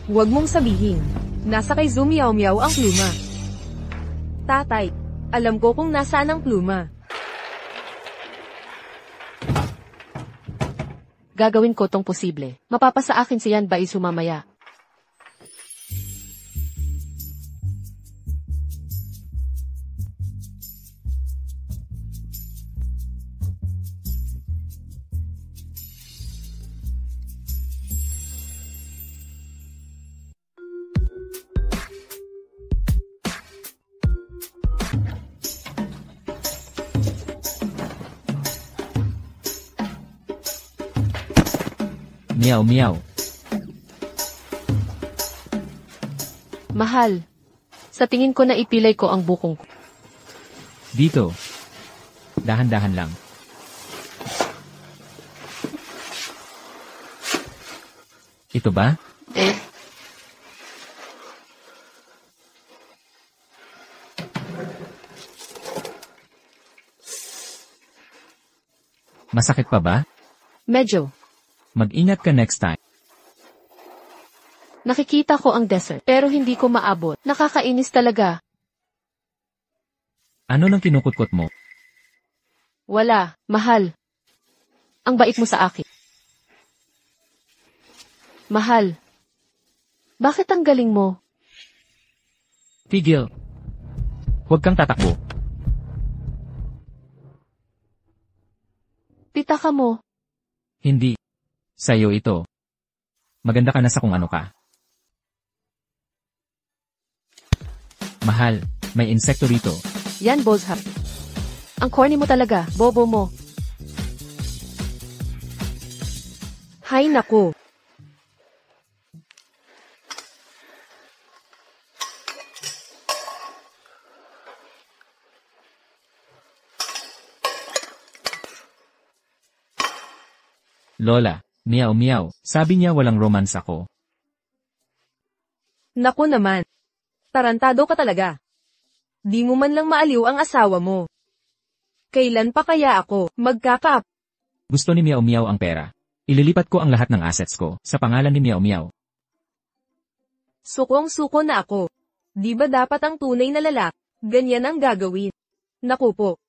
Huwag mong sabihin, nasa kay Meow meow ang pluma. Tatay, alam ko kung nasaan ang pluma. Gagawin ko tong posible. Mapapasa akin si Yan Bai sumamaya. Meow meow. Mahal. Sa tingin ko na ipilay ko ang bukong ko. Dito. Dahan-dahan lang. Ito ba? Masakit pa ba? Medyo. Mag-ingat ka next time. Nakikita ko ang desert, pero hindi ko maabot. Nakakainis talaga. Ano nang kinukutkot mo? Wala, mahal. Ang bait mo sa akin. Mahal. Bakit ang galing mo? Tigil. Huwag kang tatakbo. Pitaka mo. Hindi. Sa'yo ito. Maganda ka na sa kung ano ka. Mahal, may insekto rito. Yan, Bozha. Ang corny mo talaga, bobo mo. Hay nako. Lola, meow meow, sabi niya walang romance ako. Naku naman. Tarantado ka talaga. Di mo man lang maaliw ang asawa mo. Kailan pa kaya ako magkakaap? Gusto ni Meow Meow ang pera. Ililipat ko ang lahat ng assets ko sa pangalan ni Meow Meow. Sukong-suko na ako. Di ba dapat ang tunay na lalaki, ganyan ang gagawin? Naku po.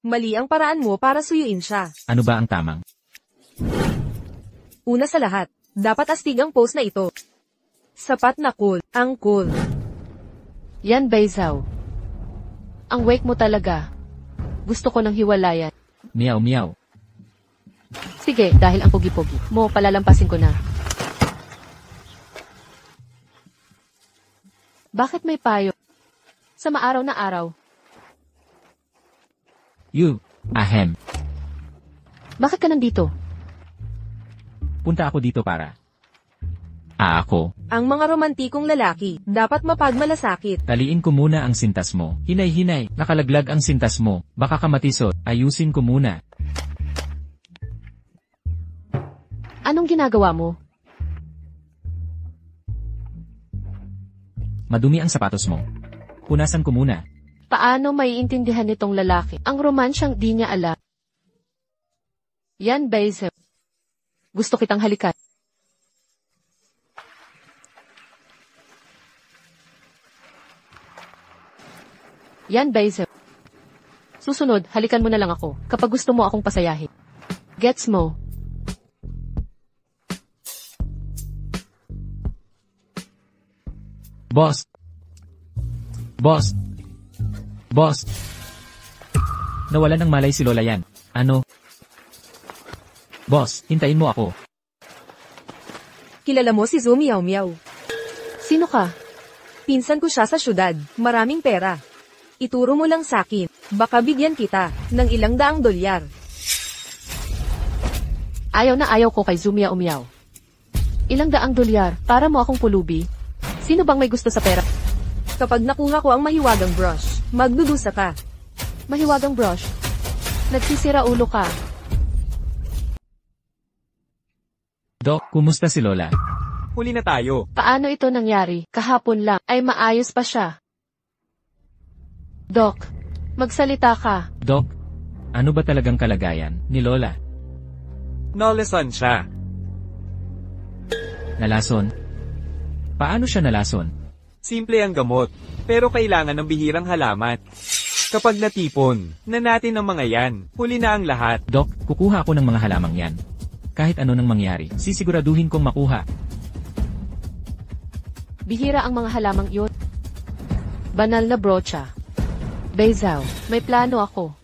Mali ang paraan mo para suyuin siya. Ano ba ang tamang? Una sa lahat, dapat astig ang post na ito. Sapat na cool, ang cool. Yan, Baizaw. Ang wake mo talaga. Gusto ko ng hiwalayan. Meow meow. Sige, dahil ang pogi-pogi mo, palalampasin ko na. Bakit may payo? Sa maaraw na araw. You, ahem. Bakit ka nandito? Punta ako dito para. Ako. Ang mga romantikong lalaki, dapat mapagmalasakit. Taliin ko muna ang sintas mo. Hinay-hinay, nakalaglag ang sintas mo. Baka ka matisod. Ayusin ko muna. Anong ginagawa mo? Madumi ang sapatos mo. Punasan ko muna. Paano maiintindihan nitong lalaki ang romansyang di niya alam? Yan, Baizaw. Gusto kitang halikan. Yan, Baizaw. Susunod, halikan mo na lang ako kapag gusto mo akong pasayahin. Gets mo? Boss. Boss. Boss. Nawalan ng malay si Lola yan. Ano? Boss, hintayin mo ako. Kilala mo si Zhu Miao Miao. Sino ka? Pinsan ko siya sa syudad, maraming pera. Ituro mo lang sakin, baka bigyan kita ng ilang daang dolyar. Ayaw na ayaw ko kay Zumia Umiyaw. Ilang daang dolyar para mo akong pulubi? Sino bang may gusto sa pera? Kapag nakuha ko ang mahiwagang brush, magdudusa ka. Mahiwagang brush. Nagsisira ulo ka. Doc, kumusta si Lola? Huli na tayo. Paano ito nangyari? Kahapon lang ay maayos pa siya. Doc, magsalita ka. Doc, ano ba talagang kalagayan ni Lola? Nalason siya. Nalason? Paano siya nalason? Simple ang gamot, pero kailangan ng bihirang halaman. Kapag natipon na natin ang mga yan, huli na ang lahat. Doc, kukuha ako ng mga halamang yan. Kahit ano nang mangyari, sisiguraduhin kong makuha. Bihira ang mga halamang iyon. Banal na brocha. Baizaw, may plano ako.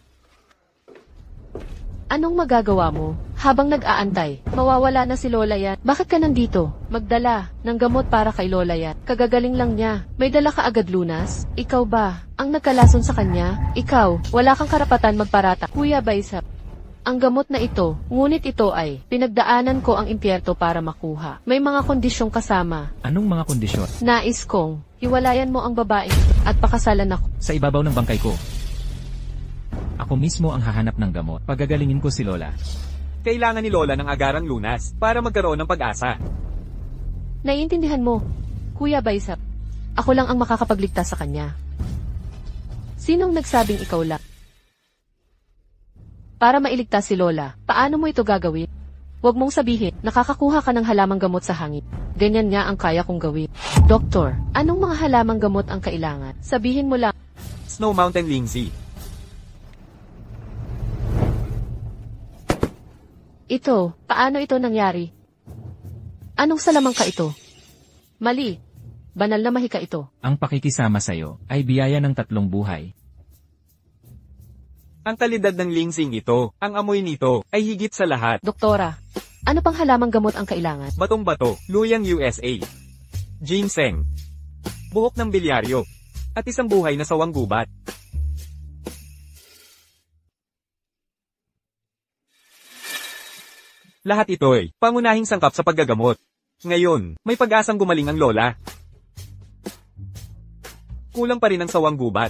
Anong magagawa mo? Habang nag-aantay, mawawala na si Lola yan. Bakit ka nandito? Magdala ng gamot para kay Lola yan. Kagagaling lang niya. May dala ka agad lunas? Ikaw ba ang nagkalason sa kanya? Ikaw, wala kang karapatan magparata. Kuya Baizaw, ang gamot na ito, ngunit ito ay pinagdaanan ko ang impyerto para makuha. May mga kondisyong kasama. Anong mga kondisyon? Nais kong hiwalayan mo ang babae at pakasalan ako. Sa ibabaw ng bangkay ko. Ako mismo ang hahanap ng gamot. Pagagalingin ko si Lola. Kailangan ni Lola ng agarang lunas para magkaroon ng pag-asa. Naiintindihan mo, Kuya Baizaw. Ako lang ang makakapagligtas sa kanya. Sinong nagsabing ikaw lang? Para mailigtas si Lola, paano mo ito gagawin? Huwag mong sabihin, nakakakuha ka ng halamang gamot sa hangin. Ganyan nga ang kaya kong gawin. Doktor, anong mga halamang gamot ang kailangan? Sabihin mo lang. Snow Mountain Lindsay. Ito, paano ito nangyari? Anong salamang ka ito? Mali. Banal na mahika ito. Ang pakikisama sa'yo ay biyaya ng tatlong buhay. Ang kalidad ng lingsing ito, ang amoy nito, ay higit sa lahat. Doktora, ano pang halamang gamot ang kailangan? Batong-bato, luyang USA. Ginseng. Buhok ng bilyaryo. At isang buhay na sawang gubat. Lahat ito'y pangunahing sangkap sa paggagamot. Ngayon, may pag-asang gumaling ang Lola. Kulang pa rin ang sawang gubat.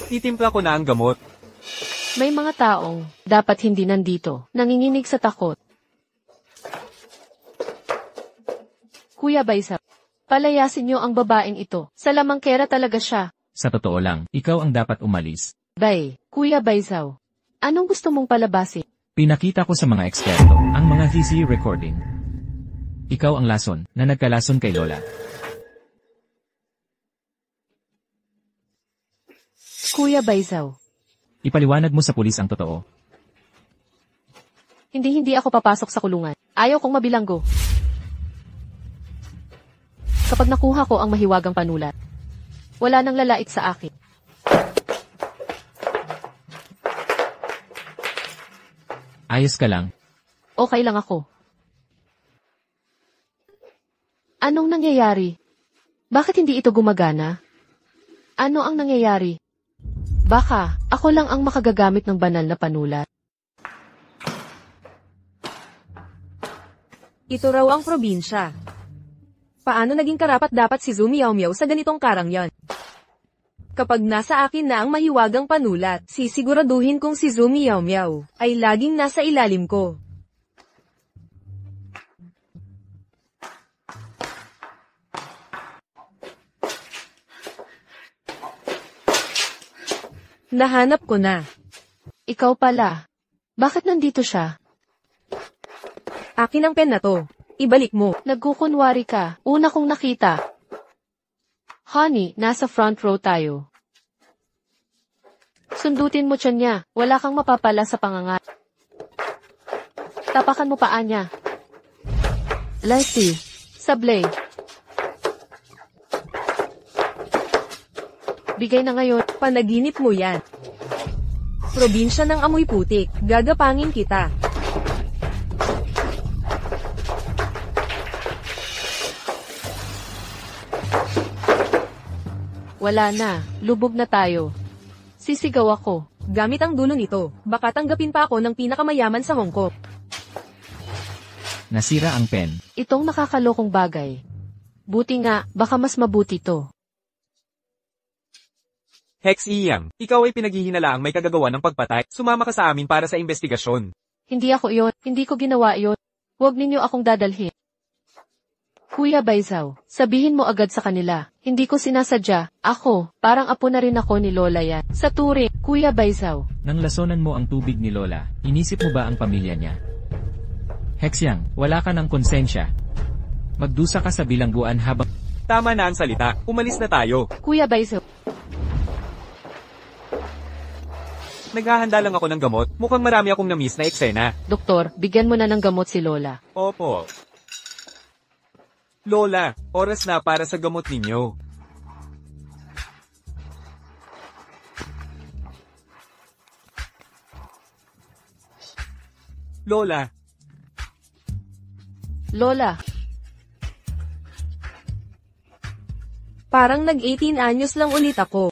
Titimpla ko na ang gamot. May mga taong dapat hindi nandito, nanginginig sa takot. Kuya Baizaw, palayasin niyo ang babaeng ito. Salamangkera talaga siya. Sa totoo lang, ikaw ang dapat umalis. Kuya Baizaw, anong gusto mong palabasin? Pinakita ko sa mga eksperto ang mga VC recording. Ikaw ang lason na nagkalason kay Lola. Kuya Baizaw, Ipaliwanag mo sa pulis ang totoo. hindi ako papasok sa kulungan. Ayaw kong mabilanggo. Kapag nakuha ko ang mahiwagang panulat, wala nang lalait sa akin. Ayos ka lang. Okay lang ako. Anong nangyayari? Bakit hindi ito gumagana? Ano ang nangyayari? Baka, ako lang ang makagagamit ng banal na panulat. Ito raw ang probinsya. Paano naging karapat-dapat si Zhu Miao sa ganitong karangyan? Kapag nasa akin na ang mahiwagang panulat, sisiguraduhin kong si Zhu Miao ay laging nasa ilalim ko. Nahanap ko na. Ikaw pala. Bakit nandito siya? Akin ang pen na to. Ibalik mo. Nagkukunwari ka. Una kong nakita. Honey, nasa front row tayo. Sundutin mo tiyan niya. Wala kang mapapala sa pangangat. Tapakan mo paa niya. Lefty. Sablay. Bigay na ngayon. Panaginip mo yan. Probinsya ng amoy putik. Gagapangin kita. Wala na. Lubog na tayo. Sisigaw ako. Gamit ang dulo nito, baka tanggapin pa ako ng pinakamayaman sa Hong Kong. Nasira ang pen. Itong nakakalokong bagay. Buti nga, baka mas mabuti to. Hex Iyang, ikaw ay pinaghihinalaang may kagagawa ng pagpatay. Sumama ka sa amin para sa investigasyon. Hindi ako iyon. Hindi ko ginawa iyon. Huwag ninyo akong dadalhin. Kuya Baizaw, sabihin mo agad sa kanila. Hindi ko sinasadya. Ako, parang apo na rin ako ni Lola yan. Sa turing, Kuya Baizaw. Nang lasonan mo ang tubig ni Lola, inisip mo ba ang pamilya niya? Hexyang, wala ka ng konsensya. Magdusa ka sa bilangguan habang... Tama na ang salita. Umalis na tayo. Kuya Baizaw. Naghahanda lang ako ng gamot. Mukhang marami akong na-miss na eksena. Doktor, bigyan mo na ng gamot si Lola. Opo. Lola, oras na para sa gamot ninyo. Lola, Lola, Parang nag-18 anyos lang ulit ako.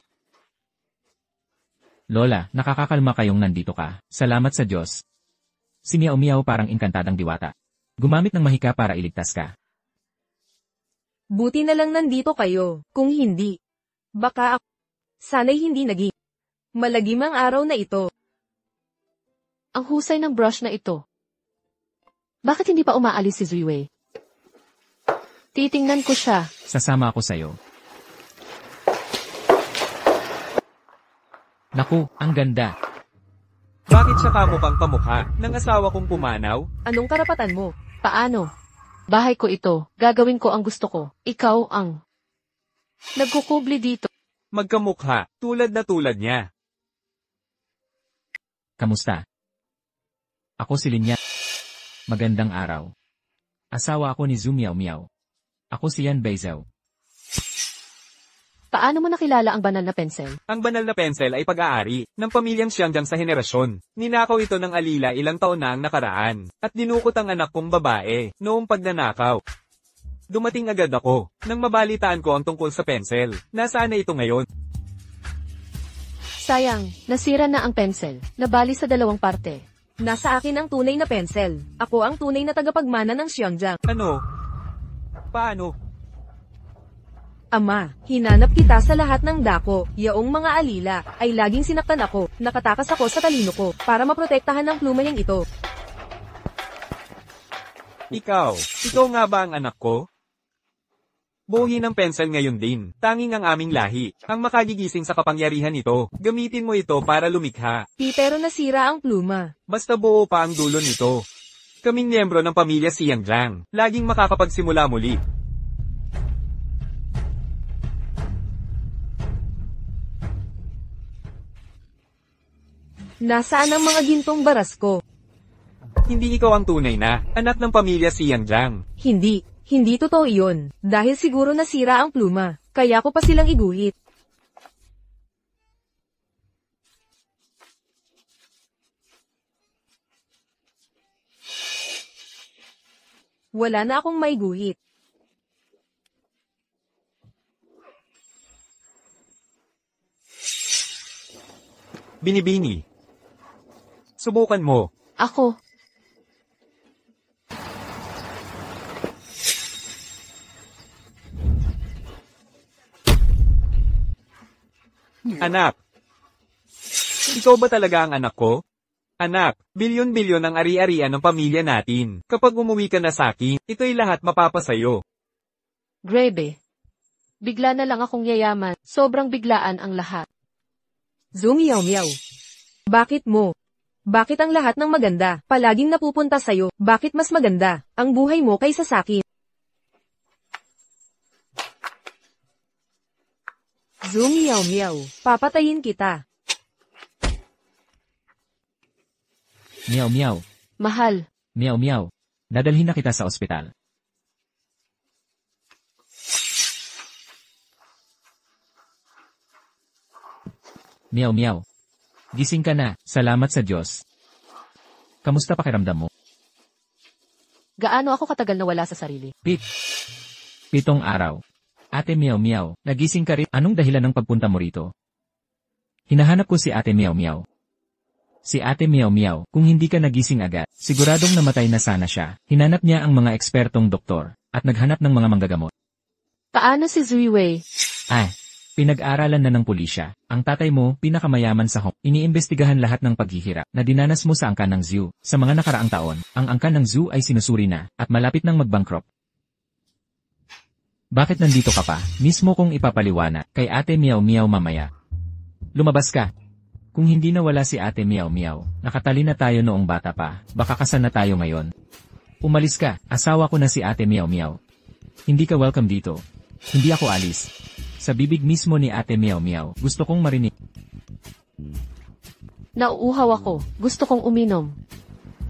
Lola, nakakakalma kayong nandito ka. Salamat sa Diyos. Si Miao Miao parang inkantadang diwata. Gumamit ng mahika para iligtas ka. Buti na lang nandito kayo. Kung hindi, baka ako. Sana'y hindi naging malagim ang araw na ito. ang husay ng brush na ito. Bakit hindi pa umaalis si Zuiwei? Titingnan ko siya. Sasama ako sa'yo. Naku, ang ganda. bakit siya kamukhang kamukha ng asawa kong pumanaw? Anong karapatan mo? Paano? Bahay ko ito. Gagawin ko ang gusto ko. Ikaw ang nagkukubli dito. Magkamukha, tulad na tulad niya. Kamusta? Ako si Linya. Magandang araw. Asawa ako ni Zhu Miao Miao. Ako si Yan Baizaw. Paano mo nakilala ang banal na pensel? Ang banal na pencil ay pag-aari ng pamilyang Xianjiang sa henerasyon. Ninakaw ito ng alila ilang taon na ang nakaraan, at dinukot ang anak kong babae noong pagnanakaw. Dumating agad ako nang mabalitaan ko ang tungkol sa pencil. Nasaan na ito ngayon? Sayang, nasira na ang pensel. Nabali sa dalawang parte. Nasa akin ang tunay na pensel. Ako ang tunay na tagapagmana ng Xianjiang. Ano? Paano? Ama, hinanap kita sa lahat ng dako. Yaong mga alila ay laging sinaktan ako. Nakatakas ako sa talino ko para maprotektahan ng plumayang ito. Ikaw nga ba ang anak ko? Buhin ng pencil ngayon din. Tanging ang aming lahi ang makagigising sa kapangyarihan nito. Gamitin mo ito para lumikha. Pero nasira ang pluma. Basta buo pa ang dulo nito. Kaming miyembro ng pamilya Siang Jiang, laging makakapagsimula muli. Nasaan ang mga gintong baras ko? Hindi ikaw ang tunay na anak ng pamilya Siang Jiang. Hindi totoo iyon. Dahil siguro nasira ang pluma, kaya ko pa silang iguhit. Wala na akong maiguhit. Binibini. Subukan mo. Ako. Anak. Ikaw ba talaga ang anak ko? Anak, bilyon-bilyon ang ari-arian ng pamilya natin. Kapag umuwi ka na sa akin, ito'y lahat mapapasayo. Grebe. Bigla na lang akong yayaman. Sobrang biglaan ang lahat. Zoom Miao Miao. Bakit mo? Bakit ang lahat ng maganda, palaging napupunta sa'yo? Bakit mas maganda ang buhay mo kaysa sakin? Zoom Miao Miao. Papatayin kita. Meow meow. Mahal. Meow meow. Dadalhin na kita sa ospital. Meow meow. Gising ka na, salamat sa Diyos. Kamusta pakiramdam mo? Gaano ako katagal na wala sa sarili? 7 araw. Ate Meow Meow, nagising ka rin. Anong dahilan ng pagpunta mo rito? Hinahanap ko si Ate Meow Meow. Si Ate Meow Meow, kung hindi ka nagising agad, siguradong namatay na sana siya. Hinanap niya ang mga ekspertong doktor, at naghanap ng mga manggagamot. Paano si Zui Wei? Pinag-aralan na ng pulisya. Ang tatay mo, pinakamayaman sa Hong. Iniimbestigahan lahat ng paghihirap na dinanas mo sa angkan ng zoo. Sa mga nakaraang taon, ang angkan ng zoo ay sinusuri na, at malapit nang mag-bankrupt. Bakit nandito ka pa? Mismo kong ipapaliwanag kay Ate Meow Meow mamaya. Lumabas ka. Kung hindi nawala si Ate Meow Meow, nakatali na tayo noong bata pa, baka kasal na tayo ngayon. Umalis ka, asawa ko na si Ate Meow Meow. Hindi ka welcome dito. Hindi ako alis. Sa bibig mismo ni Ate Meow Meow, gusto kong marinig. Nauuhaw ako. Gusto kong uminom.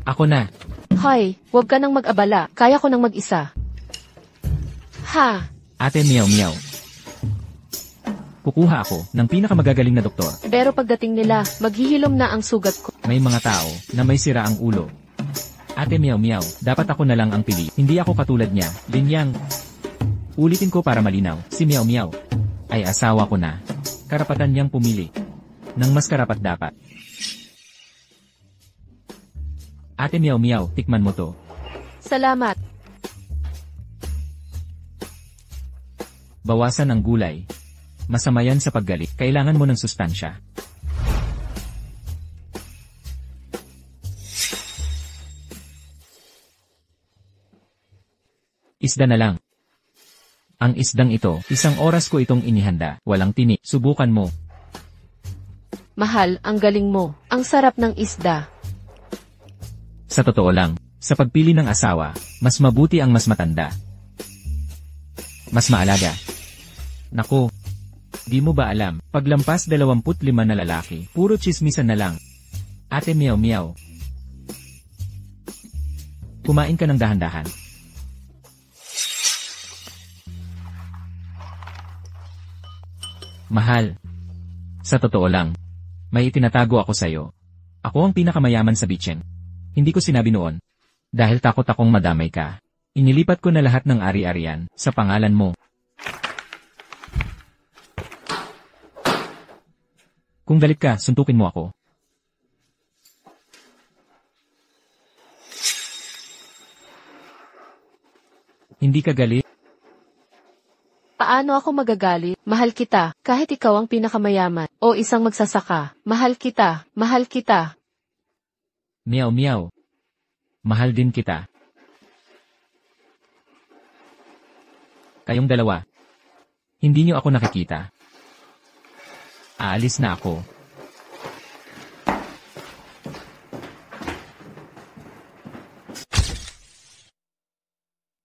Ako na. Hay, huwag ka nang mag-abala. Kaya ko nang mag-isa. Ha! Ate Meow Meow. Kukuha ako ng pinakamagagaling na doktor. Pero pagdating nila, maghihilom na ang sugat ko. May mga tao na may sira ang ulo. Ate Meow Meow, dapat ako na lang ang pili. Hindi ako katulad niya, Linyang. Ulitin ko para malinaw, si Meow Meow ay asawa ko na. Karapatan niyang pumili ng mas karapat-dapat. Ate Meow Meow, tikman mo to. Salamat. Bawasan ang gulay. Masama yan sa paggalit. Kailangan mo ng sustansya. Isda na lang. Ang isdang ito, 1 oras ko itong inihanda. Walang tinik. Subukan mo. Mahal, ang galing mo. Ang sarap ng isda. Sa totoo lang, sa pagpili ng asawa, mas mabuti ang mas matanda. Mas maalaga. Naku. Di mo ba alam, paglampas 25 na lalaki, puro chismisan na lang. Ate Meow Meow. Kumain ka ng dahan-dahan. Mahal. Sa totoo lang, may itinatago ako sa'yo. Ako ang pinakamayaman sa Bicheng. Hindi ko sinabi noon. Dahil takot akong madamay ka. Inilipat ko na lahat ng ari-arian sa pangalan mo. Kung galit ka, suntukin mo ako. Hindi ka galit? Paano ako magagalit? Mahal kita, kahit ikaw ang pinakamayaman, o isang magsasaka. Mahal kita, mahal kita. Meow meow. Mahal din kita. Kayong dalawa. Hindi niyo ako nakikita. Aalis na ako.